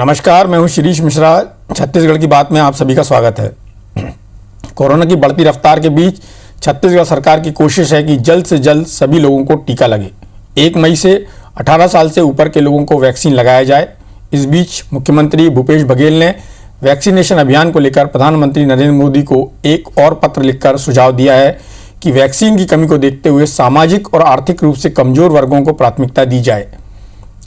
नमस्कार, मैं हूं शिरीष मिश्रा। छत्तीसगढ़ की बात में आप सभी का स्वागत है। कोरोना की बढ़ती रफ्तार के बीच छत्तीसगढ़ सरकार की कोशिश है कि जल्द से जल्द सभी लोगों को टीका लगे। 1 मई से 18 साल से ऊपर के लोगों को वैक्सीन लगाया जाए। इस बीच मुख्यमंत्री भूपेश बघेल ने वैक्सीनेशन अभियान को लेकर प्रधानमंत्री नरेंद्र मोदी को एक और पत्र लिखकर सुझाव दिया है कि वैक्सीन की कमी को देखते हुए सामाजिक और आर्थिक रूप से कमजोर वर्गों को प्राथमिकता दी जाए।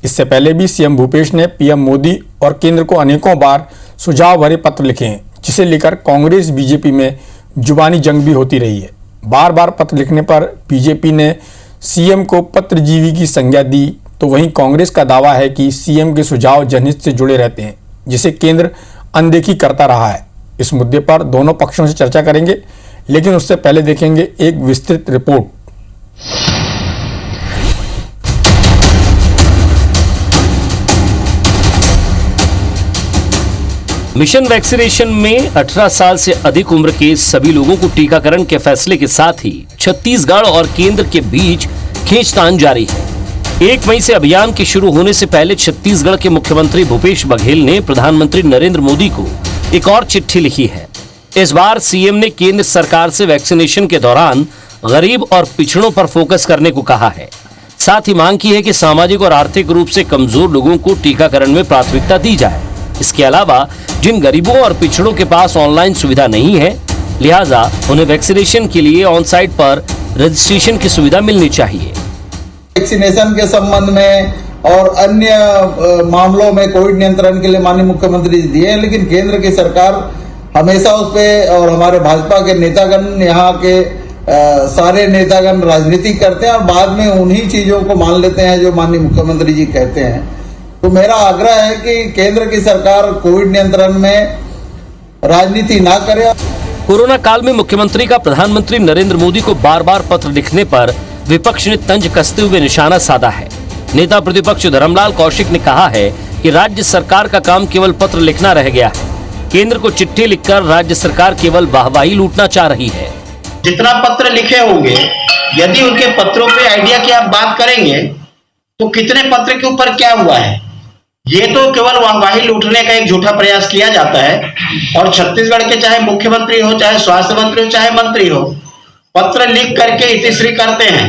इससे पहले भी सीएम भूपेश ने पीएम मोदी और केंद्र को अनेकों बार सुझाव भरे पत्र लिखे हैं, जिसे लेकर कांग्रेस बीजेपी में जुबानी जंग भी होती रही है। बार बार पत्र लिखने पर बीजेपी ने सीएम को पत्रजीवी की संज्ञा दी, तो वहीं कांग्रेस का दावा है कि सीएम के सुझाव जनहित से जुड़े रहते हैं, जिसे केंद्र अनदेखी करता रहा है। इस मुद्दे पर दोनों पक्षों से चर्चा करेंगे, लेकिन उससे पहले देखेंगे एक विस्तृत रिपोर्ट। मिशन वैक्सीनेशन में 18 साल से अधिक उम्र के सभी लोगों को टीकाकरण के फैसले के साथ ही छत्तीसगढ़ और केंद्र के बीच खींचतान जारी है। 1 मई से अभियान के शुरू होने से पहले छत्तीसगढ़ के मुख्यमंत्री भूपेश बघेल ने प्रधानमंत्री नरेंद्र मोदी को एक और चिट्ठी लिखी है। इस बार सीएम ने केंद्र सरकार से वैक्सीनेशन के दौरान गरीब और पिछड़ों पर फोकस करने को कहा है। साथ ही मांग की है कि सामाजिक और आर्थिक रूप से कमजोर लोगों को टीकाकरण में प्राथमिकता दी जाए। इसके अलावा जिन गरीबों और पिछड़ों के पास ऑनलाइन सुविधा नहीं है, लिहाजा उन्हें वैक्सीनेशन के लिए ऑन साइट पर रजिस्ट्रेशन की सुविधा मिलनी चाहिए। वैक्सीनेशन के संबंध में और अन्य मामलों में कोविड नियंत्रण के लिए माननीय मुख्यमंत्री जी दिए हैं, लेकिन केंद्र की सरकार हमेशा उस पे, और हमारे भाजपा के नेतागण, यहाँ के सारे नेतागण राजनीति करते हैं और बाद में उन्हीं चीजों को मान लेते हैं जो माननीय मुख्यमंत्री जी कहते हैं। तो मेरा आग्रह है कि केंद्र की सरकार कोविड नियंत्रण में राजनीति ना करे। कोरोना काल में मुख्यमंत्री का प्रधानमंत्री नरेंद्र मोदी को बार बार पत्र लिखने पर विपक्ष ने तंज कसते हुए निशाना साधा है। नेता प्रतिपक्ष धर्मलाल कौशिक ने कहा है कि राज्य सरकार का काम केवल पत्र लिखना रह गया है। केंद्र को चिट्ठी लिखकर राज्य सरकार केवल वाहवाही लूटना चाह रही है। जितना पत्र लिखे होंगे, यदि उनके पत्रों पे आइडिया की आप बात करेंगे तो कितने पत्र के ऊपर क्या हुआ है, ये तो केवल वाहवाही लूटने का एक झूठा प्रयास किया जाता है। और छत्तीसगढ़ के चाहे मुख्यमंत्री हो, चाहे स्वास्थ्य मंत्री हो, चाहे मंत्री हो, पत्र लिख करके इतिश्री करते हैं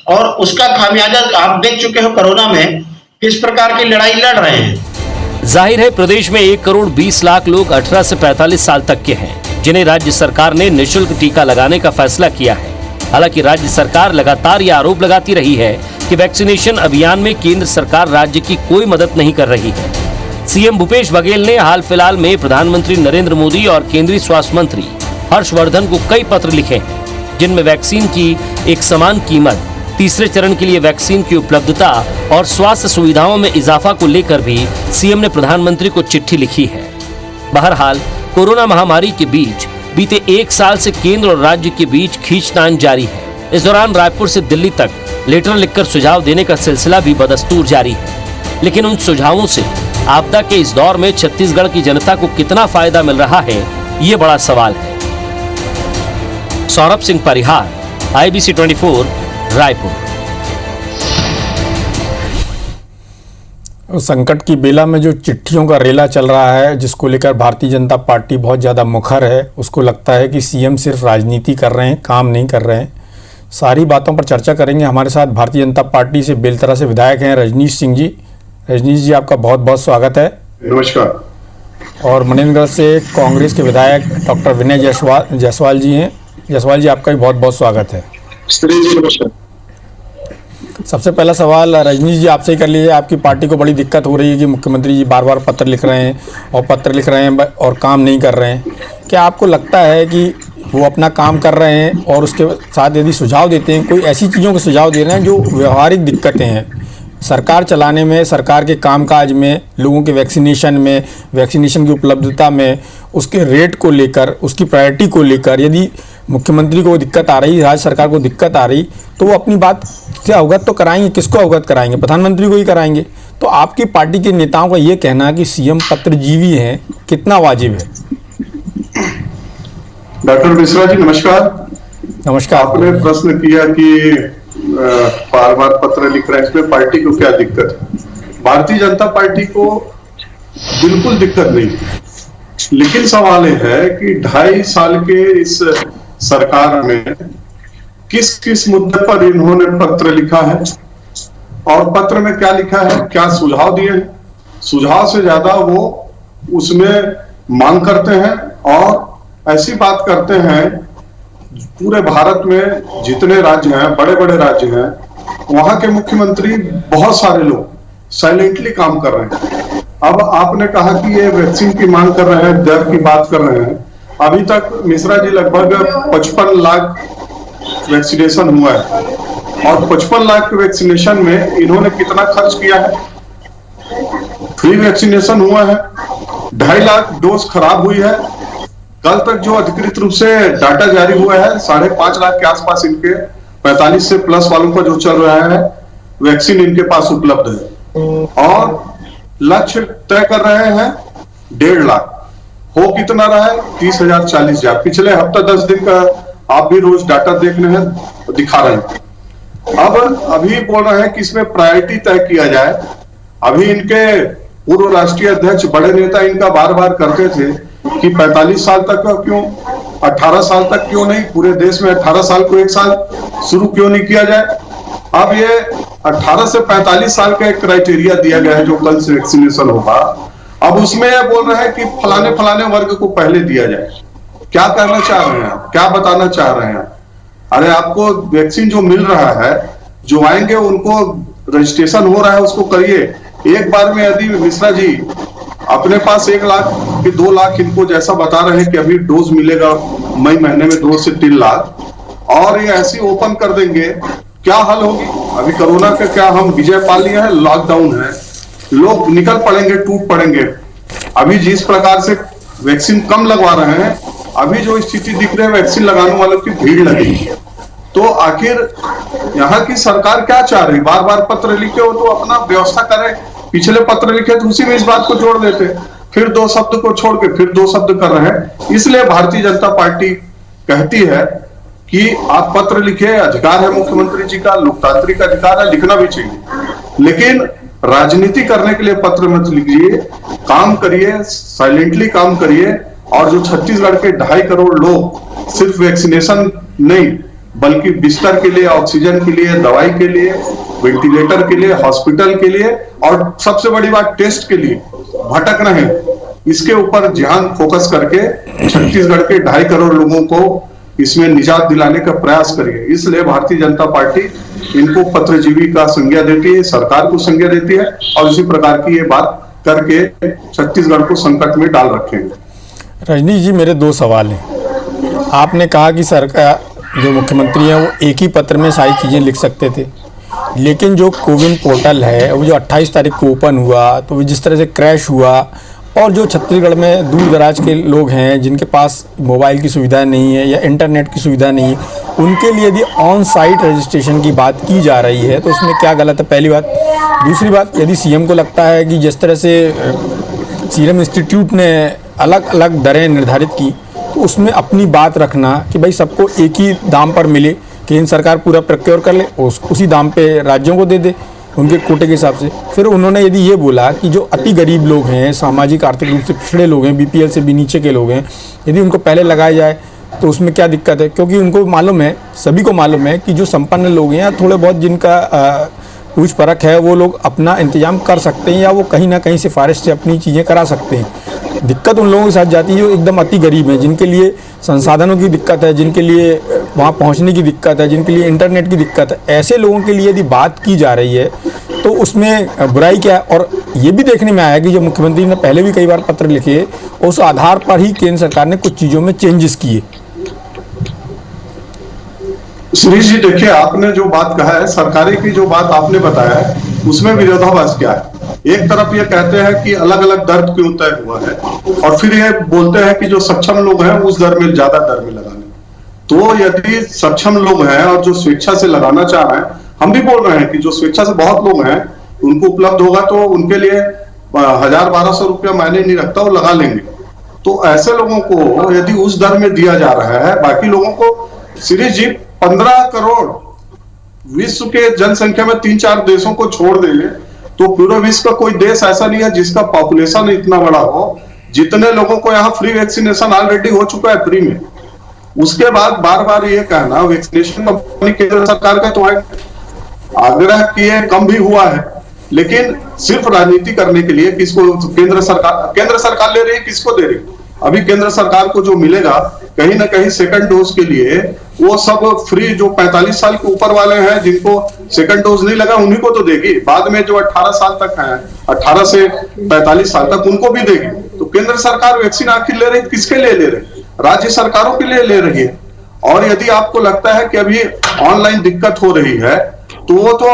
और उसका खामियाजा आप देख चुके हो कोरोना में किस प्रकार की लड़ाई लड़ रहे हैं। जाहिर है प्रदेश में 1 करोड़ 20 लाख लोग 18 से 45 साल तक के हैं, जिन्हें राज्य सरकार ने निःशुल्क टीका लगाने का फैसला किया है। हालांकि राज्य सरकार लगातार यह आरोप लगाती रही है कि वैक्सीनेशन अभियान में केंद्र सरकार राज्य की कोई मदद नहीं कर रही है। सीएम भूपेश बघेल ने हाल फिलहाल में प्रधानमंत्री नरेंद्र मोदी और केंद्रीय स्वास्थ्य मंत्री हर्षवर्धन को कई पत्र लिखे हैं, जिनमें वैक्सीन की एक समान कीमत, तीसरे चरण के लिए वैक्सीन की उपलब्धता और स्वास्थ्य सुविधाओं में इजाफा को लेकर भी सीएम ने प्रधानमंत्री को चिट्ठी लिखी है। बहरहाल कोरोना महामारी के बीच बीते 1 साल से केंद्र और राज्य के बीच खींचतान जारी है। इस दौरान रायपुर से दिल्ली तक लेटर लिखकर सुझाव देने का सिलसिला भी बदस्तूर जारी है। लेकिन उन सुझावों से आपदा के इस दौर में छत्तीसगढ़ की जनता को कितना फायदा मिल रहा है, ये बड़ा सवाल है। सौरभ सिंह परिहार, IBC 24, रायपुर। संकट की बेला में जो चिट्ठियों का रेला चल रहा है, जिसको लेकर भारतीय जनता पार्टी बहुत ज़्यादा मुखर है, उसको लगता है कि सीएम सिर्फ राजनीति कर रहे हैं, काम नहीं कर रहे हैं। सारी बातों पर चर्चा करेंगे। हमारे साथ भारतीय जनता पार्टी से बेलतरा से विधायक हैं रजनीश सिंह जी। रजनीश जी, आपका बहुत बहुत स्वागत है। नमस्कार। और मनेन्द्रगढ़ से कांग्रेस के विधायक डॉक्टर विनय जायसवाल जी हैं। जायसवाल जी, आपका भी बहुत बहुत स्वागत है। नमस्कार। सबसे पहला सवाल रजनीश जी आपसे ही कर लीजिए। आपकी पार्टी को बड़ी दिक्कत हो रही है कि मुख्यमंत्री जी बार बार पत्र लिख रहे हैं और काम नहीं कर रहे हैं। क्या आपको लगता है कि वो अपना काम कर रहे हैं और उसके साथ यदि सुझाव देते हैं, कोई ऐसी चीज़ों के सुझाव दे रहे हैं जो व्यवहारिक दिक्कतें हैं सरकार चलाने में, सरकार के कामकाज में, लोगों के वैक्सीनेशन में, वैक्सीनेशन की उपलब्धता में, उसके रेट को लेकर, उसकी प्रायोरिटी को लेकर यदि मुख्यमंत्री को दिक्कत आ रही, राज्य सरकार को दिक्कत आ रही, तो वो अपनी बात से अवगत तो कराएंगे। किसको अवगत कराएंगे? प्रधानमंत्री को ही कराएंगे। तो आपकी पार्टी के नेताओं का ये कहना है कि सीएम पत्रजीवी हैं, कितना वाजिब है? डॉक्टर मिश्रा जी नमस्कार। नमस्कार। आपने प्रश्न किया कि बार बार पत्र लिख रहे हैं, इसमें पार्टी को क्या दिक्कत है? भारतीय जनता पार्टी को बिल्कुल दिक्कत नहीं। लेकिन सवाल यह है कि 2.5 साल के इस सरकार में किस किस मुद्दे पर इन्होंने पत्र लिखा है और पत्र में क्या लिखा है, क्या सुझाव दिए हैं। सुझाव से ज्यादा वो उसमें मांग करते हैं और ऐसी बात करते हैं पूरे भारत में जितने राज्य हैं, बड़े बड़े राज्य हैं, वहां के मुख्यमंत्री बहुत सारे लोग साइलेंटली काम कर रहे हैं। अब आपने कहा कि ये वैक्सीन की मांग कर रहे हैं, दर की बात कर रहे हैं। अभी तक मिश्रा जी लगभग 55 लाख वैक्सीनेशन हुआ है और 55 लाख के वैक्सीनेशन में इन्होंने कितना खर्च किया है? फ्री वैक्सीनेशन हुआ है, 2.5 लाख डोज खराब हुई है। कल तक जो अधिकृत रूप से डाटा जारी हुआ है 5.5 लाख के आसपास इनके 45 से प्लस वालों का जो चल रहा है वैक्सीन इनके पास उपलब्ध है और लक्ष्य तय कर रहे हैं 1.5 लाख। हो कितना रहा है? 30,000 40,000। पिछले हफ्ता 10 दिन का आप भी रोज डाटा देख रहे हैं, दिखा रहे हैं। अब अभी बोल रहे हैं कि इसमें प्रायोरिटी तय किया जाए। अभी इनके पूर्व राष्ट्रीय अध्यक्ष बड़े नेता इनका बार बार करते थे कि 45 साल तक का क्यों, 18 साल तक क्यों नहीं, पूरे देश में 18 साल को 1 साल शुरू क्यों नहीं किया जाए। अब ये 18 से 45 साल का एक क्राइटेरिया दिया गया है जो कल से वैक्सीनेशन होगा। अब उसमें यह बोल रहे हैं कि फलाने फलाने वर्ग को पहले दिया जाए। क्या कहना चाह रहे हैं, क्या बताना चाह रहे हैं? अरे आपको वैक्सीन जो मिल रहा है, जो आएंगे उनको रजिस्ट्रेशन हो रहा है उसको करिए। एक बार में यदि मिश्रा जी अपने पास 1 लाख कि 2 लाख इनको जैसा बता रहे हैं कि अभी डोज मिलेगा मई महीने में 2 से 3 लाख और ये ऐसी ओपन कर देंगे, क्या हल होगी? अभी कोरोना का क्या हम विजय पा लिए हैं, लॉकडाउन है, लोग निकल पड़ेंगे, टूट पड़ेंगे। अभी जिस प्रकार से वैक्सीन कम लगवा रहे हैं, अभी जो स्थिति दिख रही है वैक्सीन लगाने वालों की भीड़ लगेगी। तो आखिर यहाँ की सरकार क्या चाह रही? बार बार पत्र लिखे हो तो अपना व्यवस्था करें। पिछले पत्र लिखे तो उसी में इस बात को जोड़ देते, फिर 2 शब्द को छोड़ के फिर 2 शब्द कर रहे हैं। इसलिए भारतीय जनता पार्टी कहती है कि आप पत्र लिखे, अधिकार है मुख्यमंत्री जी का, लोकतांत्रिक अधिकार है, लिखना भी चाहिए, लेकिन राजनीति करने के लिए पत्र मत लिखिए, काम करिए, साइलेंटली काम करिए। और जो छत्तीसगढ़ के 2.5 करोड़ लोग सिर्फ वैक्सीनेशन नहीं बल्कि बिस्तर के लिए, ऑक्सीजन के लिए, दवाई के लिए, वेंटिलेटर के लिए, हॉस्पिटल के लिए और सबसे बड़ी बात टेस्ट के लिए भटक रहे हैं, इसके ऊपर ध्यान फोकस करके छत्तीसगढ़ के 2.5 करोड़ लोगों को इसमें निजात दिलाने का प्रयास करिए। इसलिए भारतीय जनता पार्टी इनको पत्रजीवी का संज्ञा देती है, सरकार को संज्ञा देती है और इसी प्रकार की ये बात करके छत्तीसगढ़ को संकट में डाल रखेंगे। रजनीश जी, मेरे 2 सवाल हैं। आपने कहा कि सरकार, जो मुख्यमंत्री हैं वो एक ही पत्र में सारी चीज़ें लिख सकते थे, लेकिन जो कोविन पोर्टल है वो जो 28 तारीख को ओपन हुआ तो वो जिस तरह से क्रैश हुआ और जो छत्तीसगढ़ में दूर दराज के लोग हैं जिनके पास मोबाइल की सुविधा नहीं है या इंटरनेट की सुविधा नहीं है, उनके लिए यदि ऑन साइट रजिस्ट्रेशन की बात की जा रही है तो उसमें क्या गलत है? पहली बात। दूसरी बात, यदि सीएम को लगता है कि जिस तरह से सीरम इंस्टीट्यूट ने अलग अलग दरें निर्धारित की तो उसमें अपनी बात रखना कि भाई सबको एक ही दाम पर मिले, केंद्र सरकार पूरा प्रोक्योर कर ले, उसी दाम पे राज्यों को दे दे उनके कोटे के हिसाब से। फिर उन्होंने यदि ये बोला कि जो अति गरीब लोग हैं, सामाजिक आर्थिक रूप से पिछड़े लोग हैं, बीपीएल से भी नीचे के लोग हैं, यदि उनको पहले लगाया जाए तो उसमें क्या दिक्कत है? क्योंकि उनको मालूम है, सभी को मालूम है कि जो संपन्न लोग हैं या थोड़े बहुत जिनका पूछ परख है वो लोग अपना इंतजाम कर सकते हैं या वो कहीं ना कहीं सिफारिश से अपनी चीज़ें करा सकते हैं। दिक्कत उन लोगों के साथ जाती है जो एकदम अति गरीब हैं, जिनके लिए संसाधनों की दिक्कत है, जिनके लिए वहाँ पहुँचने की दिक्कत है, जिनके लिए इंटरनेट की दिक्कत है। ऐसे लोगों के लिए यदि बात की जा रही है तो उसमें बुराई क्या है? और ये भी देखने में आया कि जो मुख्यमंत्री ने पहले भी कई बार पत्र लिखे, उस आधार पर ही केंद्र सरकार ने कुछ चीज़ों में चेंजेस किए। सुरेश जी, देखिए आपने जो बात कहा है, सरकारी की जो बात आपने बताया है उसमें विरोधाभास क्या है? एक तरफ ये कहते हैं कि अलग अलग दर क्यों तय हुआ है और फिर ये बोलते हैं कि जो सक्षम लोग हैं उस दर में ज्यादा दर में लगाने। तो यदि सक्षम लोग हैं और जो स्वेच्छा से लगाना चाह रहे हैं, हम भी बोल रहे हैं कि जो स्वेच्छा से बहुत लोग हैं उनको उपलब्ध होगा तो उनके लिए 1000-1200 रुपया मायने नहीं रखता, वो लगा लेंगे। तो ऐसे लोगों को यदि उस दर में दिया जा रहा है, बाकी लोगों को सीरीज जी 15 करोड़ विश्व के जनसंख्या में 3-4 देशों को छोड़ देंगे तो पूरे विश्व का कोई देश ऐसा नहीं है जिसका पॉपुलेशन इतना बड़ा हो, जितने लोगों को यहाँ फ्री वैक्सीनेशन ऑलरेडी हो चुका है फ्री में। उसके बाद बार बार ये कहना वैक्सीनेशन कंपनी केंद्र सरकार का तो आग्रह किए कम भी हुआ है, लेकिन सिर्फ राजनीति करने के लिए किसको केंद्र सरकार ले रही है, किसको दे रही है? अभी केंद्र सरकार को जो मिलेगा कहीं ना कहीं सेकंड डोज के लिए वो सब फ्री, जो 45 साल के ऊपर वाले हैं जिनको सेकंड डोज नहीं लगा उन्हीं को तो देगी। बाद में जो 18 साल तक हैं, 18 से 45 साल तक, उनको भी देगी। तो केंद्र सरकार वैक्सीन आखिर ले रही, किसके लिए ले रही? राज्य सरकारों के लिए ले रही है। और यदि आपको लगता है कि अभी ऑनलाइन दिक्कत हो रही है तो वो तो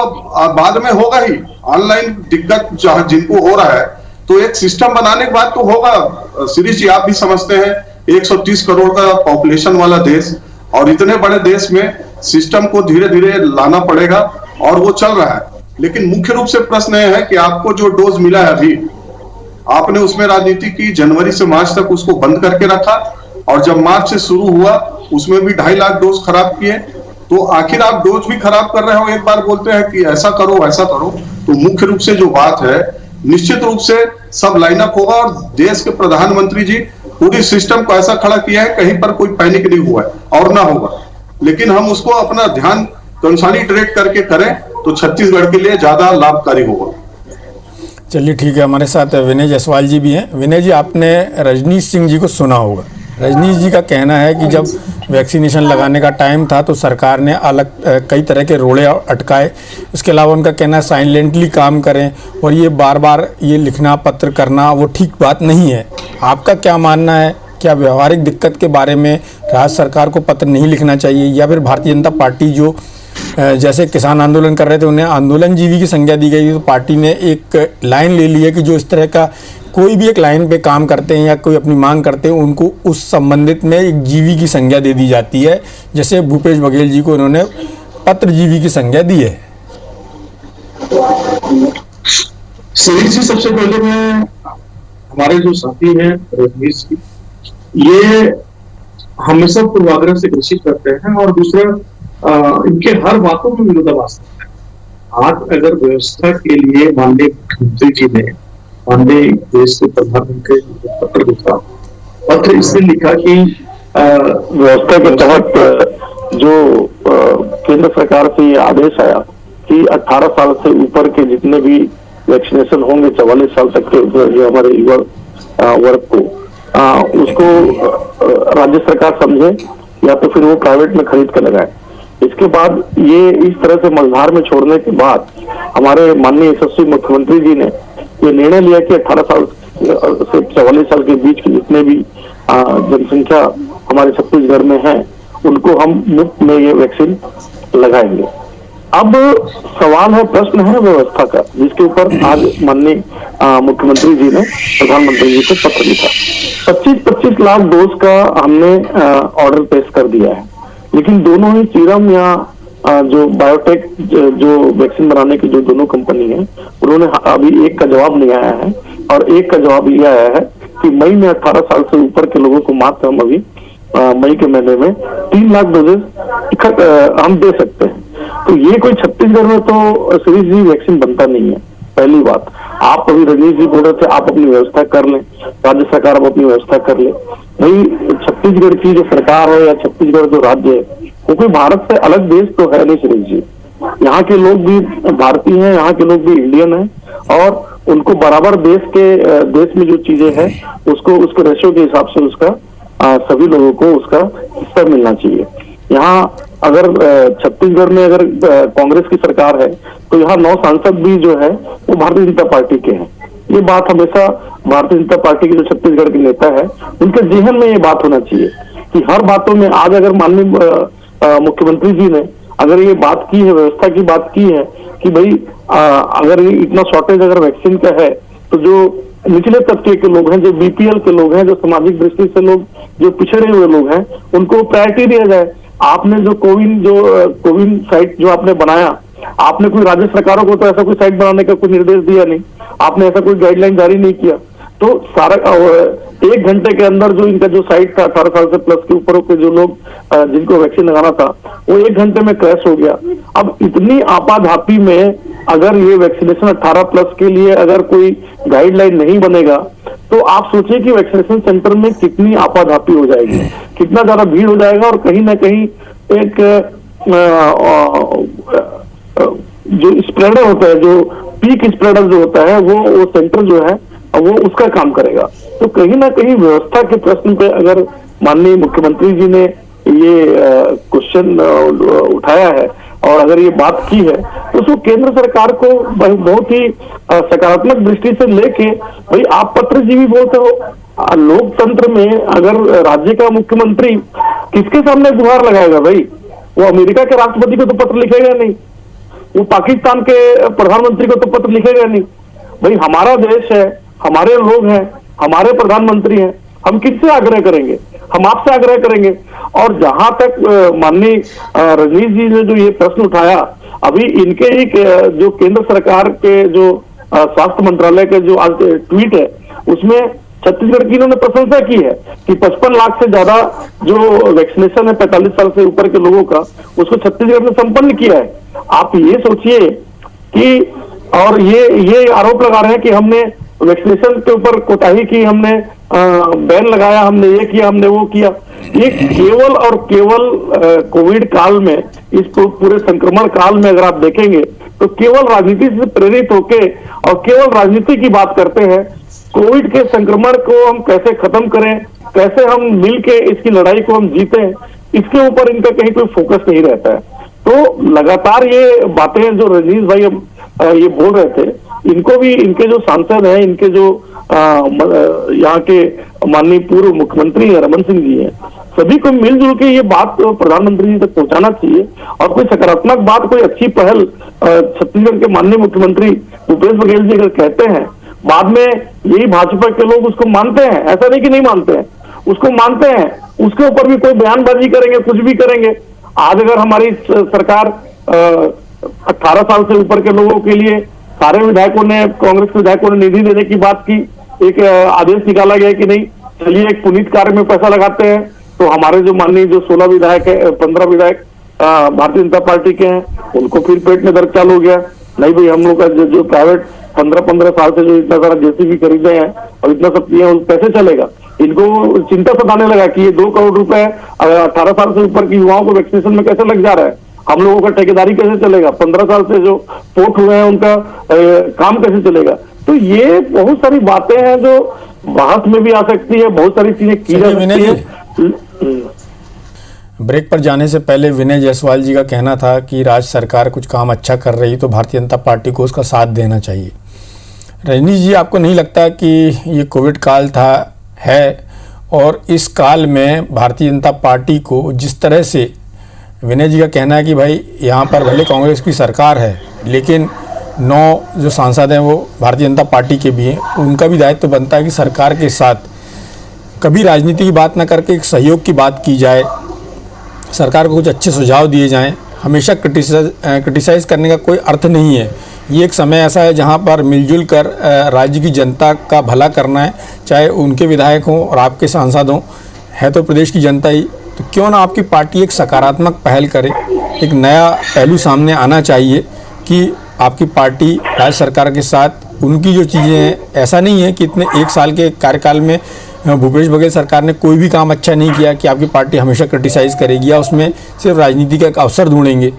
बाद में होगा ही। ऑनलाइन दिक्कत जहां जिनको हो रहा है तो एक सिस्टम बनाने के बाद तो होगा। शिरीष जी, आप भी समझते हैं 130 करोड़ का पॉपुलेशन वाला देश, और इतने बड़े देश में सिस्टम को धीरे धीरे लाना पड़ेगा और वो चल रहा है। लेकिन मुख्य रूप से प्रश्न यह है कि आपको जो डोज मिला है अभी, आपने उसमें राजनीति की, जनवरी से मार्च तक उसको बंद करके रखा, और जब मार्च से शुरू हुआ उसमें भी 2.5 लाख डोज खराब किए। तो आखिर आप डोज भी खराब कर रहे हो, एक बार बोलते हैं कि ऐसा करो ऐसा करो। तो मुख्य रूप से जो बात है, निश्चित रूप से सब लाइनअप होगा, और देश के प्रधानमंत्री जी पूरी सिस्टम को ऐसा खड़ा किया है कहीं पर कोई पैनिक नहीं हुआ है और ना होगा। लेकिन हम उसको अपना ध्यान कंसोलिडेट करके करें तो छत्तीसगढ़ के लिए ज्यादा लाभकारी होगा। चलिए ठीक है, हमारे साथ विनय जायसवाल जी भी हैं। विनय जी, आपने रजनीश सिंह जी को सुना होगा। रजनीश जी का कहना है कि जब वैक्सीनेशन लगाने का टाइम था तो सरकार ने अलग कई तरह के रोड़े अटकाए। उसके अलावा उनका कहना है साइलेंटली काम करें, और ये बार बार ये लिखना, पत्र करना वो ठीक बात नहीं है। आपका क्या मानना है? क्या व्यवहारिक दिक्कत के बारे में राज्य सरकार को पत्र नहीं लिखना चाहिए, या फिर भारतीय जनता पार्टी जो जैसे किसान आंदोलन कर रहे थे उन्हें आंदोलनजीवी की संज्ञा दी गई, तो पार्टी ने एक लाइन ले ली है कि जो इस तरह का कोई भी एक लाइन पे काम करते हैं या कोई अपनी मांग करते हैं उनको उस संबंधित में एक जीवी की संज्ञा दे दी जाती है। जैसे भूपेश बघेल जी को इन्होंने पत्र जीवी की संज्ञा दी है। सुनील जी, सबसे पहले मैं हमारे जो साथी हैं रजनीश जी, ये हमेशा पूर्वाग्रह से ग्रसित करते हैं, और दूसरा इनके हर बातों में विरोधाभास है। आज अगर व्यवस्था के लिए माननीय मुख्यमंत्री जी ने माननीय देश के प्रधानमंत्री पत्र लिखा, पत्र इससे लिखा कि व्यवस्था के तहत जो केंद्र सरकार से ये आदेश आया कि 18 साल से ऊपर के जितने भी वैक्सीनेशन होंगे 44 साल तक के जो हमारे युवा वर्ग को उसको राज्य सरकार समझे या तो फिर वो प्राइवेट में खरीद कर लगाए। इसके बाद ये इस तरह से मझधार में छोड़ने के बाद हमारे माननीय यशस्वी मुख्यमंत्री जी ने ये निर्णय लिया कि 18 साल से 44 साल के बीच की जितने भी जनसंख्या हमारे छत्तीसगढ़ में है उनको हम मुफ्त में ये वैक्सीन लगाएंगे। अब सवाल है, प्रश्न है व्यवस्था का, जिसके ऊपर आज माननीय मुख्यमंत्री जी ने प्रधानमंत्री जी को पत्र लिखा। 25-25 लाख डोज का हमने ऑर्डर पेश कर दिया है, लेकिन दोनों ही सीरम या जो बायोटेक जो वैक्सीन बनाने की जो दोनों कंपनी है उन्होंने अभी एक का जवाब नहीं आया है, और एक का जवाब ये आया है कि मई में 18 साल से ऊपर के लोगों को मात्र हम अभी मई के महीने में 3 लाख डोजेज हम दे सकते हैं। तो ये कोई छत्तीसगढ़ में तो सीरीज जी वैक्सीन बनता नहीं है। पहली बात, आप अभी रजनीश जी बोल रहे थे आप अपनी व्यवस्था कर लें, राज्य सरकार अब अपनी व्यवस्था कर ले। भाई छत्तीसगढ़ की जो सरकार है या छत्तीसगढ़ जो राज्य है वो कोई भारत से अलग देश तो है नहीं सीरीज जी। यहाँ के लोग भी भारतीय हैं, यहाँ के लोग भी इंडियन हैं, और उनको बराबर देश में जो चीजें हैं उसको उसके रेशो के हिसाब से उसका सभी लोगों को उसका हिस्सा मिलना चाहिए। यहाँ अगर छत्तीसगढ़ में अगर कांग्रेस की सरकार है तो यहाँ 9 सांसद भी जो है वो भारतीय जनता पार्टी के हैं। ये बात हमेशा भारतीय जनता पार्टी के जो छत्तीसगढ़ के नेता है उनके जेहन में ये बात होना चाहिए कि हर बातों में आज अगर माननीय मुख्यमंत्री जी ने अगर ये बात की है, व्यवस्था की बात की है कि भाई अगर ये इतना शॉर्टेज अगर वैक्सीन का है तो जो निचले तबके के लोग हैं, जो बीपीएल के लोग हैं, जो सामाजिक दृष्टि से लोग जो पिछड़े हुए लोग हैं उनको प्रायोरिटी दिया जाए। आपने जो कोविन साइट जो आपने बनाया, आपने कोई राज्य सरकारों को तो ऐसा कोई साइट बनाने का कोई निर्देश दिया नहीं, आपने ऐसा कोई गाइडलाइन जारी नहीं किया। तो सारा 1 घंटे के अंदर जो इनका जो साइट था 18 साल से प्लस के ऊपर के जो लोग जिनको वैक्सीन लगाना था वो 1 घंटे में क्रैश हो गया। अब इतनी आपाधापी में अगर ये वैक्सीनेशन 18+ के लिए अगर कोई गाइडलाइन नहीं बनेगा तो आप सोचिए कि वैक्सीनेशन सेंटर में कितनी आपाधापी हो जाएगी, कितना ज्यादा भीड़ हो जाएगा, और कहीं ना कहीं एक जो स्प्रेडर होता है, जो पीक स्प्रेडर जो होता है, वो सेंटर जो है वो उसका काम करेगा। तो कहीं ना कहीं व्यवस्था के प्रश्न पे अगर माननीय मुख्यमंत्री जी ने ये क्वेश्चन उठाया है और अगर ये बात की है तो उसको केंद्र सरकार को बहुत ही सकारात्मक दृष्टि से लेके, भाई आप पत्रजीवी बोलते हो, लोकतंत्र में अगर राज्य का मुख्यमंत्री किसके सामने गुहार लगाएगा भाई? वो अमेरिका के राष्ट्रपति को तो पत्र लिखेगा नहीं, वो पाकिस्तान के प्रधानमंत्री को तो पत्र लिखेगा नहीं। भाई हमारा देश है, हमारे लोग हैं, हमारे प्रधानमंत्री हैं, हम किससे आग्रह करेंगे? हम आपसे आग्रह करेंगे। और जहां तक माननीय रजनीश जी ने जो ये प्रश्न उठाया, अभी इनके ही जो केंद्र सरकार के जो स्वास्थ्य मंत्रालय के जो आज ट्वीट है उसमें छत्तीसगढ़ की इन्होंने प्रशंसा की है कि 55 लाख से ज्यादा जो वैक्सीनेशन है 45 साल से ऊपर के लोगों का, उसको छत्तीसगढ़ ने संपन्न किया है। आप ये सोचिए कि, और ये आरोप लगा रहे हैं कि हमने वैक्सीनेशन के ऊपर कोताही की, हमने बैन लगाया, हमने ये किया, हमने वो किया। ये केवल और केवल कोविड काल में, इस पूरे संक्रमण काल में अगर आप देखेंगे तो केवल राजनीति से प्रेरित होके और केवल राजनीति की बात करते हैं। कोविड के संक्रमण को हम कैसे खत्म करें, कैसे हम मिलके इसकी लड़ाई को हम जीतें, इसके ऊपर इनका कहीं कोई फोकस नहीं रहता है। तो लगातार ये बातें जो रजनीश भाई ये बोल रहे थे, इनको भी, इनके जो सांसद हैं, इनके जो यहाँ के माननीय पूर्व मुख्यमंत्री रमन सिंह जी हैं, सभी को मिलजुल के ये बात प्रधानमंत्री जी तक पहुंचाना चाहिए। और कोई सकारात्मक बात, कोई अच्छी पहल छत्तीसगढ़ के माननीय मुख्यमंत्री भूपेश बघेल जी अगर कहते हैं, बाद में यही भाजपा के लोग उसको मानते हैं, ऐसा नहीं कि नहीं मानते हैं, उसको मानते हैं, उसके ऊपर भी कोई बयानबाजी करेंगे, कुछ भी करेंगे। आज अगर हमारी सरकार 18 साल से ऊपर के लोगों के लिए सारे विधायकों ने, कांग्रेस के विधायकों ने निधि देने की बात की, एक आदेश निकाला गया कि नहीं चलिए एक पुनीत कार्य में पैसा लगाते हैं, तो हमारे जो माननीय जो 16 विधायक है, 15 विधायक भारतीय जनता पार्टी के हैं, उनको फिर पेट में दर्द चालू हो गया। नहीं भाई, हम लोग का जो प्राइवेट 15 साल से जो इतना सारा जेसीबी खरीदे हैं और इतना सब किए हैं, कैसे चलेगा? इनको चिंता सताने लगा कि ये 2 करोड़ रुपए 18 साल से ऊपर की युवाओं को वैक्सीनेशन में कैसे लग जा रहा है, हम लोगों का ठेकेदारी कैसे चलेगा, 15 साल से जो पोर्ट हुए हैं उनका काम कैसे चलेगा? तो ये बहुत सारी बातें हैं जो बहस में भी आ सकती है, बहुत सारी चीजें की जा सकती है। ब्रेक पर जाने से पहले विनय जायसवाल जी का कहना था कि राज्य सरकार कुछ काम अच्छा कर रही तो भारतीय जनता पार्टी को उसका साथ देना चाहिए। रजनीश जी, आपको नहीं लगता कि ये कोविड काल है और इस काल में भारतीय जनता पार्टी को जिस तरह से, विनय जी का कहना है कि भाई यहाँ पर भले कांग्रेस की सरकार है लेकिन 9 जो सांसद हैं वो भारतीय जनता पार्टी के भी हैं, उनका भी दायित्व बनता है कि सरकार के साथ कभी राजनीति की बात ना करके एक सहयोग की बात की जाए, सरकार को कुछ अच्छे सुझाव दिए जाएं। हमेशा क्रिटिसाइज करने का कोई अर्थ नहीं है। ये एक समय ऐसा है जहां पर मिलजुल कर राज्य की जनता का भला करना है, चाहे उनके विधायक हों और आपके सांसद हों, है तो प्रदेश की जनता ही। तो क्यों ना आपकी पार्टी एक सकारात्मक पहल करे, एक नया पहलू सामने आना चाहिए कि आपकी पार्टी राज्य सरकार के साथ उनकी जो चीज़ें हैं, ऐसा नहीं है कि इतने 1 साल के कार्यकाल में भूपेश बघेल सरकार ने कोई भी काम अच्छा नहीं किया कि आपकी पार्टी हमेशा क्रिटिसाइज करेगी या उसमें सिर्फ राजनीति का एक अवसर ढूंढेंगे।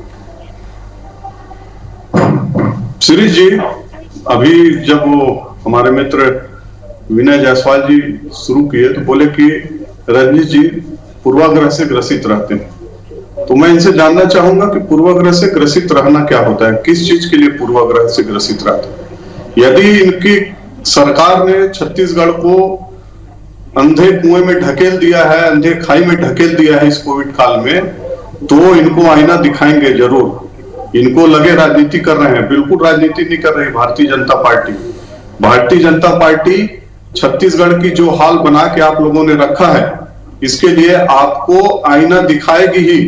शिरीष जी, अभी जब वो हमारे मित्र विनय जायसवाल जी शुरू किए तो बोले कि रजनीश जी पूर्वाग्रह से ग्रसित रहते हैं, तो मैं इनसे जानना चाहूंगा कि पूर्वाग्रह से ग्रसित रहना क्या होता है, किस चीज के लिए पूर्वाग्रह से ग्रसित रहते हैं? यदि इनकी सरकार ने छत्तीसगढ़ को अंधे कुएं में ढकेल दिया है, अंधे खाई में ढकेल दिया है इस कोविड काल में, तो इनको आईना दिखाएंगे जरूर। इनको लगे राजनीति कर रहे हैं, बिल्कुल राजनीति नहीं कर रही भारतीय जनता पार्टी। भारतीय जनता पार्टी छत्तीसगढ़ की जो हाल बना के आप लोगों ने रखा है, इसके लिए आपको आईना दिखाएगी ही।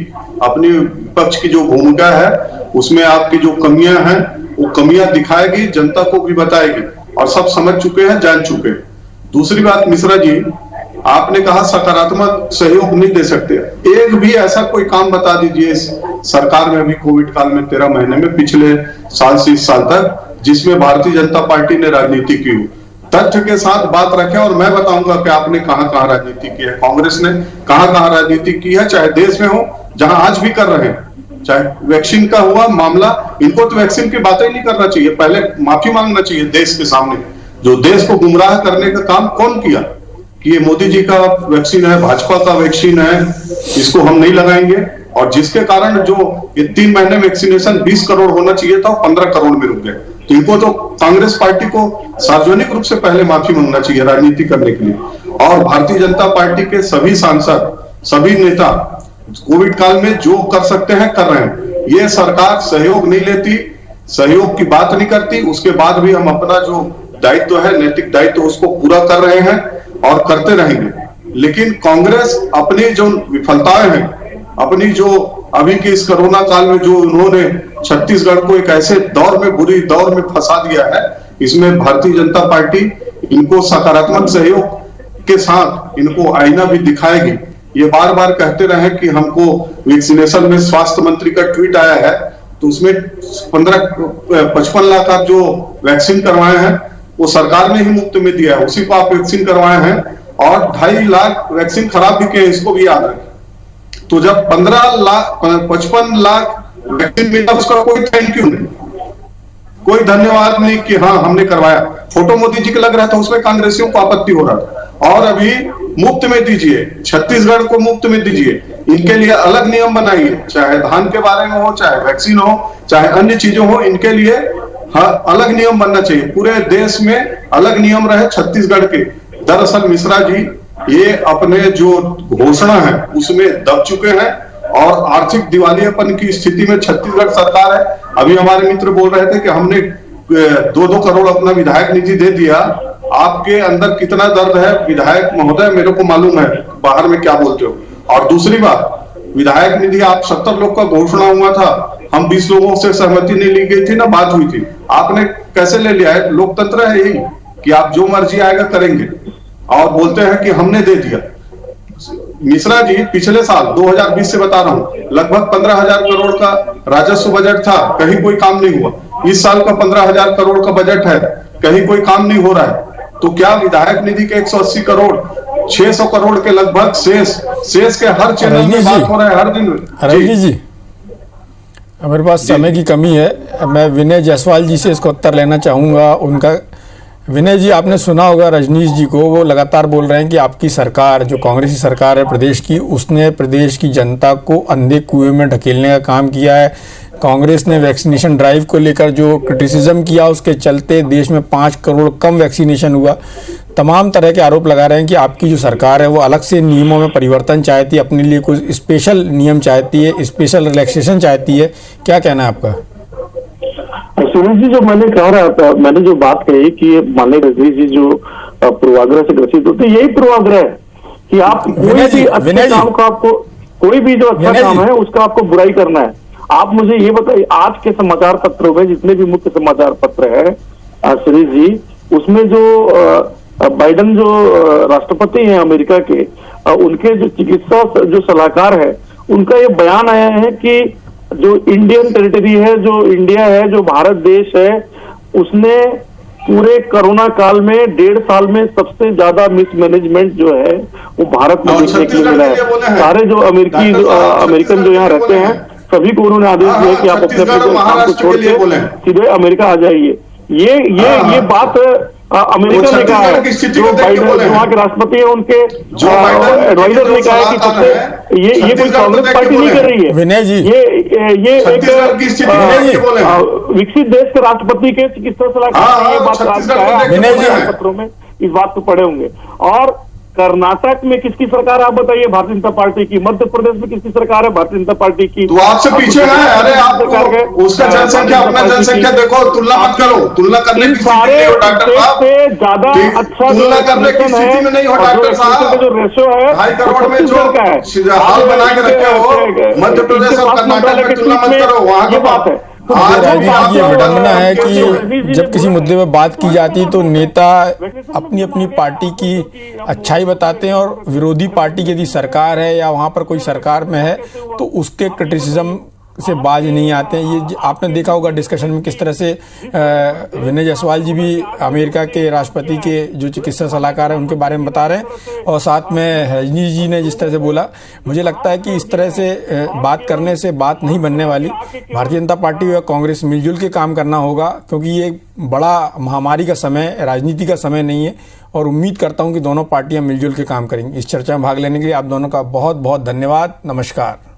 अपनी विपक्ष की जो भूमिका है उसमें आपकी जो कमियां हैं वो कमियां दिखाएगी, जनता को भी बताएगी, और सब समझ चुके हैं, जान चुके हैं। दूसरी बात मिश्रा जी, आपने कहा सकारात्मक सहयोग नहीं दे सकते। एक भी ऐसा कोई काम बता दीजिए इस सरकार में अभी कोविड काल में 13 महीने में पिछले साल से इस साल तक जिसमें भारतीय जनता पार्टी ने राजनीति की हो। तथ्य के साथ बात रखें और मैं बताऊंगा कि आपने कहां कहां राजनीति की है, कांग्रेस ने कहां कहां राजनीति की है, चाहे देश में हो जहां आज भी कर रहे हैं। चाहे वैक्सीन का हुआ मामला, इनको तो वैक्सीन की बातें ही नहीं करना चाहिए, पहले माफी मांगना चाहिए देश के सामने। जो देश को गुमराह करने का काम कौन किया कि ये मोदी जी का वैक्सीन है, भाजपा का वैक्सीन है, इसको हम नहीं लगाएंगे, और जिसके कारण जो ये 3 महीने वैक्सीनेशन 20 करोड़ होना चाहिए था, 15 करोड़ में रुक गए। तो इनको तो कांग्रेस पार्टी को सार्वजनिक रूप से पहले माफी मांगना चाहिए राजनीति करने के लिए। और भारतीय जनता पार्टी के सभी सांसद, सभी नेता कोविड काल में जो कर सकते हैं कर रहे हैं। ये सरकार सहयोग नहीं लेती, सहयोग की बात नहीं करती, उसके बाद भी हम अपना जो दायित्व है, नैतिक दायित्व, उसको पूरा कर रहे हैं और करते रहेंगे। लेकिन कांग्रेस अपनी जो विफलताएं हैं, अपनी जो अभी के इस कोरोना काल में जो उन्होंने छत्तीसगढ़ को एक ऐसे दौर में, बुरी दौर में फंसा दिया है, इसमें भारतीय जनता पार्टी इनको सकारात्मक सहयोग के साथ इनको आईना भी दिखाएगी। ये बार बार कहते रहे कि हमको वैक्सीनेशन में स्वास्थ्य मंत्री का ट्वीट आया है, तो उसमें 55 लाख आप जो वैक्सीन करवाए हैं वो सरकार ने ही मुफ्त में दिया है, उसी को आप वैक्सीन करवाए हैं, और 2.5 लाख वैक्सीन खराब भी किए, इसको भी याद रखें। तो जब 55 लाख वैक्सीन मिला, उसका कोई थैंक यू नहीं, कोई धन्यवाद नहीं कि हाँ हमने करवाया। फोटो मोदी जी का लग रहा था, उसमें कांग्रेसियों को आपत्ति हो रहा था। और अभी मुफ्त में दीजिए, छत्तीसगढ़ को मुफ्त में दीजिए, इनके लिए अलग नियम बनाइए, चाहे धान के बारे में हो, चाहे वैक्सीन हो, चाहे अन्य चीजों हो, इनके लिए अलग नियम बनना चाहिए। पूरे देश में अलग नियम रहे छत्तीसगढ़ के। दरअसल मिश्रा जी ये अपने जो घोषणा है उसमें दब चुके हैं और आर्थिक दिवालियापन की स्थिति में छत्तीसगढ़ सरकार है। अभी हमारे मित्र बोल रहे थे कि हमने 2-2 करोड़ अपना विधायक निधि दे दिया। आपके अंदर कितना दर्द है विधायक महोदय, मेरे को मालूम है, बाहर में क्या बोलते हो। और दूसरी बात, विधायक निधि आप 70 लोग का घोषणा हुआ था, हम 20 लोगों से सहमति नहीं ली गई थी ना, बात हुई थी, आपने कैसे ले लिया है? लोकतंत्र है यही कि आप जो मर्जी आएगा करेंगे, और बोलते हैं कि हमने दे दिया। मिश्रा जी पिछले साल 2020 से बता रहा हूं, लगभग 15,000 करोड़ का राजस्व बजट था, कहीं कोई काम नहीं हुआ। इस साल का 15,000 करोड़ का बजट है, कहीं कोई काम नहीं हो रहा है। तो क्या विधायक निधि के 180 करोड़, 600 करोड़ के लगभग शेष के हर चैनल में बात हो रहा है हर दिन। रजनीश जी, हमारे पास समय की कमी है, मैं विनय जायसवाल जी से इसको उत्तर लेना चाहूंगा। उनका, विनय जी आपने सुना होगा रजनीश जी को, वो लगातार बोल रहे हैं कि आपकी सरकार, जो कांग्रेस की सरकार है प्रदेश की, उसने प्रदेश की जनता को अंधे कुएं में ढकेलने का काम किया है। कांग्रेस ने वैक्सीनेशन ड्राइव को लेकर जो क्रिटिसिज्म किया, उसके चलते देश में 5 करोड़ कम वैक्सीनेशन हुआ। तमाम तरह के आरोप लगा रहे हैं कि आपकी जो सरकार है वो अलग से नियमों में परिवर्तन चाहती है, अपने लिए कुछ स्पेशल नियम चाहती है, स्पेशल रिलैक्सेशन चाहती है। क्या कहना है आपका? सुनील जी, जो मैंने कह रहा था, मैंने जो बात कही कि माननीय रजनीश जी जो पूर्वाग्रह से ग्रसित होते, यही पूर्वाग्रह है कि आप कोई भी अच्छे काम का, आपको कोई भी जो अच्छा काम है उसका आपको बुराई करना है। आप मुझे ये बताइए, आज के समाचार पत्रों में जितने भी मुख्य समाचार पत्र है सुनील जी, उसमें जो बाइडेन जो राष्ट्रपति हैं अमेरिका के, उनके जो चिकित्सा जो सलाहकार है, उनका ये बयान आया है कि जो इंडियन टेरिटरी है, जो इंडिया है, जो भारत देश है, उसने पूरे कोरोना काल में 1.5 साल में सबसे ज्यादा मिसमैनेजमेंट जो है वो भारत में देखने के लिए मिला है। सारे जो अमेरिकन जो यहाँ रहते हैं सभी को उन्होंने आदेश दिया कि आप अपने काम को छोड़ के सीधे अमेरिका आ जाइए। ये बात अमेरिका ने कहा है, जो बाइडेन वहाँ के राष्ट्रपति है उनके एडवाइजर ने कहा है कि सबसे ये कोई कांग्रेस पार्टी नहीं कर रही है। विनय जी, ये एक विकसित देश के राष्ट्रपति के चिकित्सा सलाहकार ने ये बात पत्रों में इस बात को पढ़े होंगे। और कर्नाटक में किसकी सरकार, आप बताइए? भारतीय जनता पार्टी की। मध्य प्रदेश में किसकी सरकार है? भारतीय जनता पार्टी की। तो आपसे पीछे है। अरे आप उसका जनसंख्या, अपना जनसंख्या देखो, तुलना मत करो। तुलना करने की सारे डॉक्टर साहब ज्यादा अच्छा तुलना करने की स्थिति में नहीं हो डॉक्टर साहब। जो रेशो है 2.5 करोड़ में जो हाल बना के रखे हो, मध्य प्रदेश और कर्नाटक में तुलना मत करो। वहां की बात है। राजनीति की ये विडंबना है कि जब किसी मुद्दे पर बात की जाती है तो नेता अपनी अपनी पार्टी की अच्छाई बताते हैं और विरोधी पार्टी की यदि सरकार है या वहाँ पर कोई सरकार में है तो उसके क्रिटिसिज्म से बाज नहीं आते हैं। ये आपने देखा होगा डिस्कशन में किस तरह से विनय जायसवाल जी भी अमेरिका के राष्ट्रपति के जो चिकित्सा सलाहकार हैं उनके बारे में बता रहे हैं और साथ में रजनी जी ने जिस तरह से बोला, मुझे लगता है कि इस तरह से बात करने से बात नहीं बनने वाली। भारतीय जनता पार्टी और कांग्रेस मिलजुल के काम करना होगा क्योंकि ये बड़ा महामारी का समय, राजनीति का समय नहीं है और उम्मीद करता हूँ कि दोनों पार्टियाँ मिलजुल के काम करेंगी। इस चर्चा में भाग लेने के लिए आप दोनों का बहुत बहुत धन्यवाद। नमस्कार।